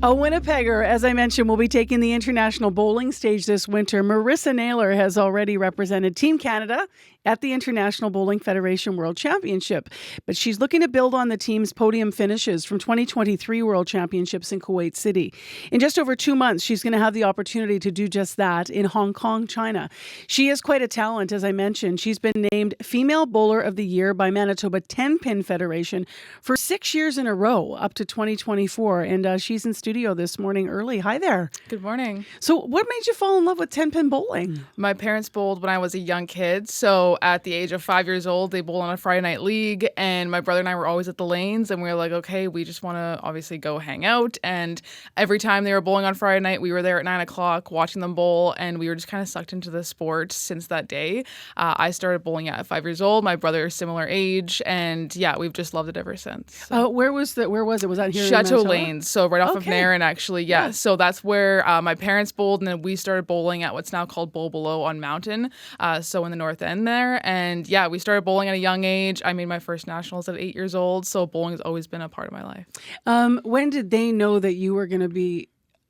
A Winnipegger, as I mentioned, will be taking the international bowling stage this winter. Marissa Naylor has already represented Team Canada at the International Bowling Federation World Championship, but she's looking to build on the team's podium finishes from 2023 World Championships in Kuwait City. In just over 2 months, she's going to have the opportunity to do just that in Hong Kong, China. She is quite a talent, as I mentioned. She's been named Female Bowler of the Year by Manitoba 10-Pin Federation for 6 years in a row, up to 2024, and she's in studio this morning early. Hi there. Good morning. So what made you fall in love with 10-pin bowling? My parents bowled when I was a young kid. So at the age of 5 years old, they bowled on a Friday night league. And my brother and I were always at the lanes. And we were like, okay, we just want to obviously go hang out. And every time they were bowling on Friday night, we were there at 9 o'clock watching them bowl. And we were just kind of sucked into the sport since that day. I started bowling at 5 years old. My brother is similar age. And yeah, we've just loved it ever since. So. Where was it? Was that here Chateau in Manitoba? Lanes. So right off of Nairn, actually. Yeah. So that's where my parents bowled, and then we started bowling at what's now called Bowl Below on Mountain, so in the north end there. And yeah, we started bowling at a young age. I made my first nationals at 8 years old, so bowling has always been a part of my life. When did they know that you were going to be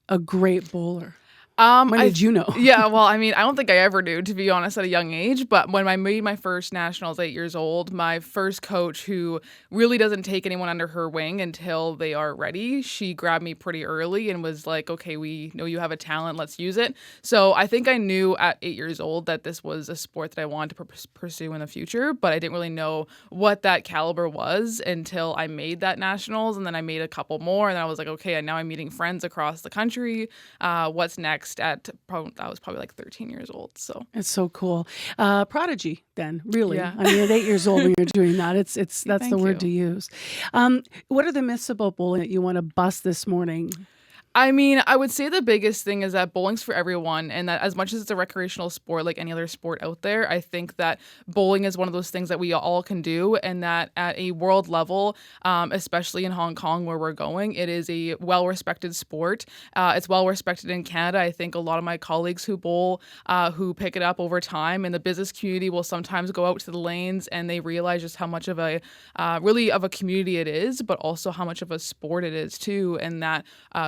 a great bowler? When did you know? Yeah, well, I mean, I don't think I ever knew, to be honest, at a young age. But when I made my first nationals at 8 years old, my first coach, who really doesn't take anyone under her wing until they are ready, she grabbed me pretty early and was like, okay, we know you have a talent, let's use it. So I think I knew at 8 years old that this was a sport that I wanted to pursue in the future, but I didn't really know what that caliber was until I made that nationals, and then I made a couple more, and then I was like, okay, now I'm meeting friends across the country. What's next? I was probably like 13 years old. So it's so cool. Prodigy, then, really. Yeah. I mean, at 8 years old when you're doing that, that's Thank the word you. to use. What are the myths about bowling that you want to bust this morning? I mean, I would say the biggest thing is that bowling's for everyone, and that as much as it's a recreational sport like any other sport out there, I think that bowling is one of those things that we all can do, and that at a world level, especially in Hong Kong where we're going, it is a well-respected sport. It's well-respected in Canada. I think a lot of my colleagues who bowl, who pick it up over time in the business community, will sometimes go out to the lanes and they realize just how much of a really of a community it is, but also how much of a sport it is too, and that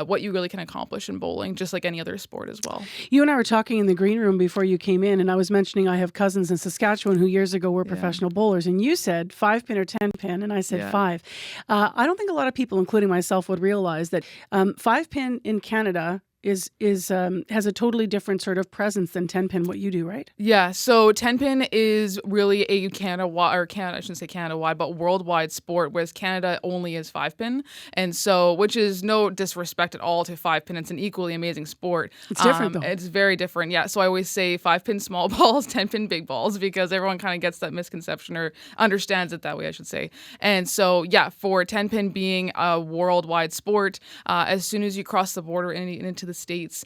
what you really can accomplish in bowling, just like any other sport as well. You and I were talking in the green room before you came in, and I was mentioning I have cousins in Saskatchewan who years ago were professional bowlers, and you said 5-pin or 10-pin, and I said 5. I don't think a lot of people, including myself, would realize that 5-pin in Canada has a totally different sort of presence than 10-pin, what you do, right? Yeah, so 10-pin is really a I shouldn't say Canada-wide, but worldwide sport, whereas Canada only is 5-pin. And so, which is no disrespect at all to 5-pin. It's an equally amazing sport. It's different, though. It's very different, yeah. So I always say 5-pin small balls, 10-pin big balls, because everyone kind of gets that misconception or understands it that way, I should say. And so, yeah, for 10-pin being a worldwide sport, as soon as you cross the border into the States,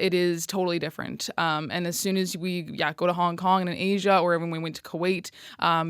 it is totally different. And as soon as we go to Hong Kong and in Asia, or when we went to Kuwait,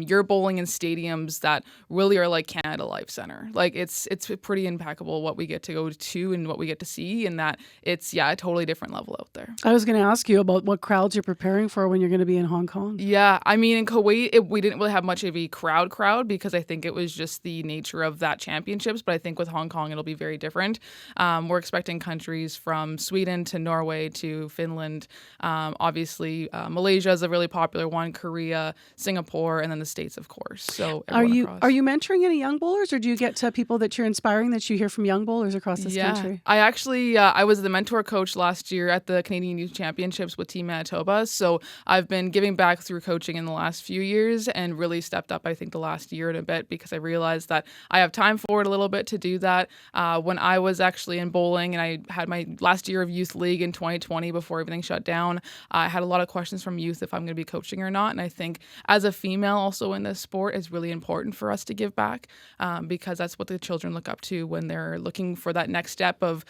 you're bowling in stadiums that really are like Canada Life Center. Like it's pretty impeccable what we get to go to and what we get to see, and that it's a totally different level out there. I was going to ask you about what crowds you're preparing for when you're going to be in Hong Kong. Yeah, I mean, in Kuwait, we didn't really have much of a crowd because I think it was just the nature of that championships. But I think with Hong Kong, it'll be very different. We're expecting countries from Sweden to Norway to Finland. Obviously, Malaysia is a really popular one, Korea, Singapore, and then the States, of course. So are you mentoring any young bowlers, or do you get people that you're inspiring that you hear from young bowlers across this country? I actually I was the mentor coach last year at the Canadian Youth Championships with Team Manitoba. So I've been giving back through coaching in the last few years and really stepped up, I think, the last year and a bit, because I realized that I have time for it a little bit to do that. When I was actually in bowling and I had my last year of youth league in 2020 before everything shut down, I had a lot of questions from youth if I'm going to be coaching or not. And I think as a female also in this sport, it's really important for us to give back, because that's what the children look up to when they're looking for that next step of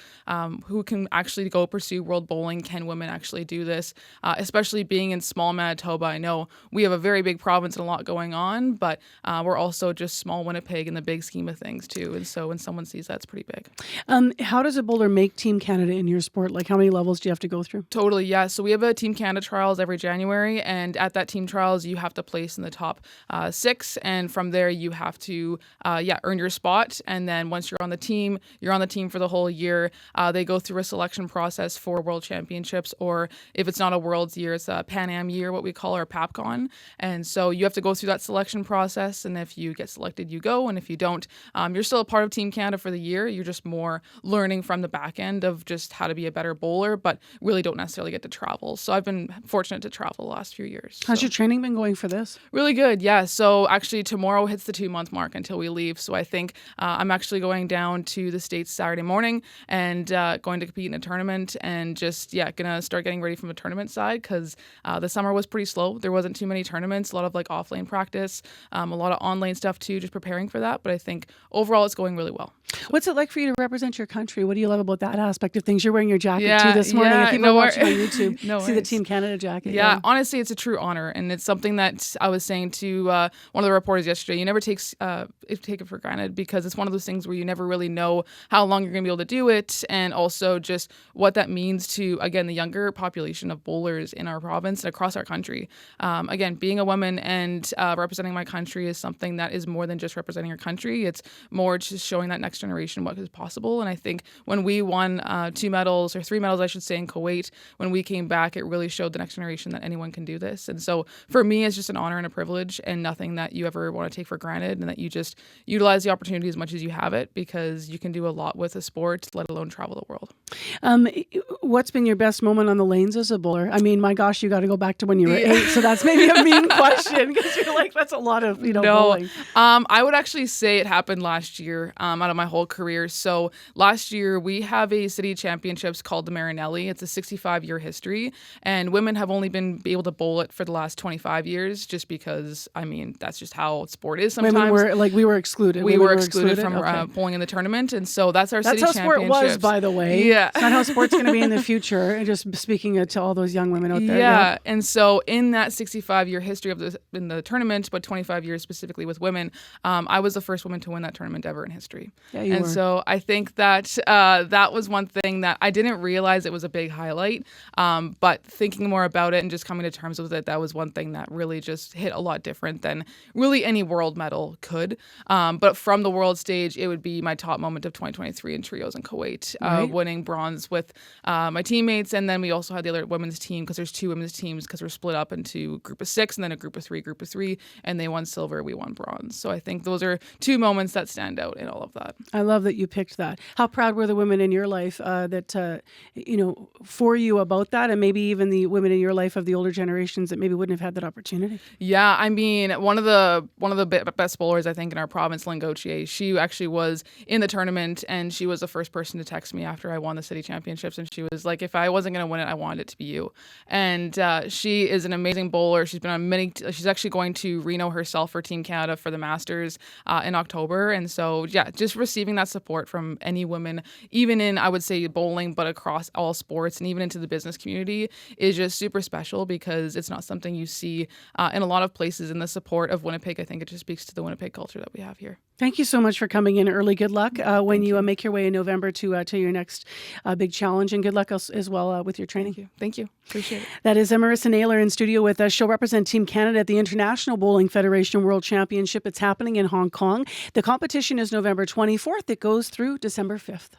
who can actually go pursue world bowling. Can women actually do this? Especially being in small Manitoba. I know we have a very big province and a lot going on, but we're also just small Winnipeg in the big scheme of things too. And so when someone sees that, it's pretty big. How does a bowler make Team Canada in your your sport? Like, how many levels do you have to go through? Totally, yeah. So we have a Team Canada trials every January, and at that team trials, you have to place in the top 6, and from there you have to earn your spot. And then once you're on the team for the whole year. They go through a selection process for World Championships, or if it's not a World's year, it's a Pan Am year, what we call our PAPCON. And so you have to go through that selection process, and if you get selected, you go, and if you don't, you're still a part of Team Canada for the year. You're just more learning from the back end of just how to be a better bowler, but really don't necessarily get to travel. So I've been fortunate to travel the last few years. How's your training been going for this? Really good, yeah. So actually tomorrow hits the 2-month mark until we leave. So I think I'm actually going down to the States Saturday morning and going to compete in a tournament, and just, gonna start getting ready from the tournament side, because the summer was pretty slow. There wasn't too many tournaments, a lot of like off-lane practice, a lot of on-lane stuff too, just preparing for that. But I think overall it's going really well. What's it like for you to represent your country? What do you love about that aspect of things? You're wearing your jacket too this morning. If people watching on YouTube, see the Team Canada jacket. Yeah, honestly, it's a true honor, and it's something that I was saying to one of the reporters yesterday. You never take it for granted, because it's one of those things where you never really know how long you're going to be able to do it, and also just what that means to, again, the younger population of bowlers in our province and across our country. Again, being a woman and representing my country is something that is more than just representing your country. It's more just showing that next generation what is possible. And I think when we won 2 medals, or 3 medals, I should say, in Kuwait, when we came back, it really showed the next generation that anyone can do this. And so for me, it's just an honor and a privilege, and nothing that you ever want to take for granted, and that you just utilize the opportunity as much as you have it, because you can do a lot with a sport, let alone travel the world. What's been your best moment on the lanes as a bowler? I mean, my gosh, you got to go back to when you were 8, so that's maybe a mean question, because you're like, that's a lot of bowling. I would actually say it happened last year out of my whole career. So last year we have a city championships called the Marinelli. It's a 65-year history, and women have only been able to bowl it for the last 25 years, just because, I mean, that's just how sport is sometimes. Women we were excluded. We were excluded from bowling in the tournament, and so that's our city championships. That's how sport was, by the way. Yeah. It's not how sport's going to be in the future, and just speaking to all those young women out there. Yeah, and so in that 65-year history in the tournament, but 25 years specifically with women, I was the first woman to win that tournament ever in history. Yeah, you were. So I think that that was one thing that I didn't realize it was a big highlight, but thinking more about it and just coming to terms with it, that was one thing that really just hit a lot different than really any world medal could. But from the world stage, it would be my top moment of 2023 in trios in Kuwait, winning bronze with my teammates. And then we also had the other women's team, because there's 2 women's teams, because we're split up into group of 6 and then a group of 3, and they won silver, we won bronze. So I think those are 2 moments that stand out in all of that. I love that you picked that. How proud were the women in your life for you about that, and maybe even the women in your life of the older generations that maybe wouldn't have had that opportunity? Yeah, I mean, one of the best bowlers, I think, in our province, Lynn Gauthier, she actually was in the tournament, and she was the first person to text me after I won the city championships, and she was like, if I wasn't going to win it, I wanted it to be you. And she is an amazing bowler. She's been on she's actually going to Reno herself for Team Canada for the Masters in October. And so, just receiving that support from any woman, even in, I would say, bowling, but across all sports and even into the business community, is just super special, because it's not something you see in a lot of places. And the support of Winnipeg, I think it just speaks to the Winnipeg culture that we have here. Thank you so much for coming in early. Good luck when you make your way in November to your next big challenge, and good luck as well with your training. Thank you. Appreciate it. That is Marissa Naylor in studio with us. She'll represent Team Canada at the International Bowling Federation World Championship. It's happening in Hong Kong. The competition is November 24th. It goes through December 5th.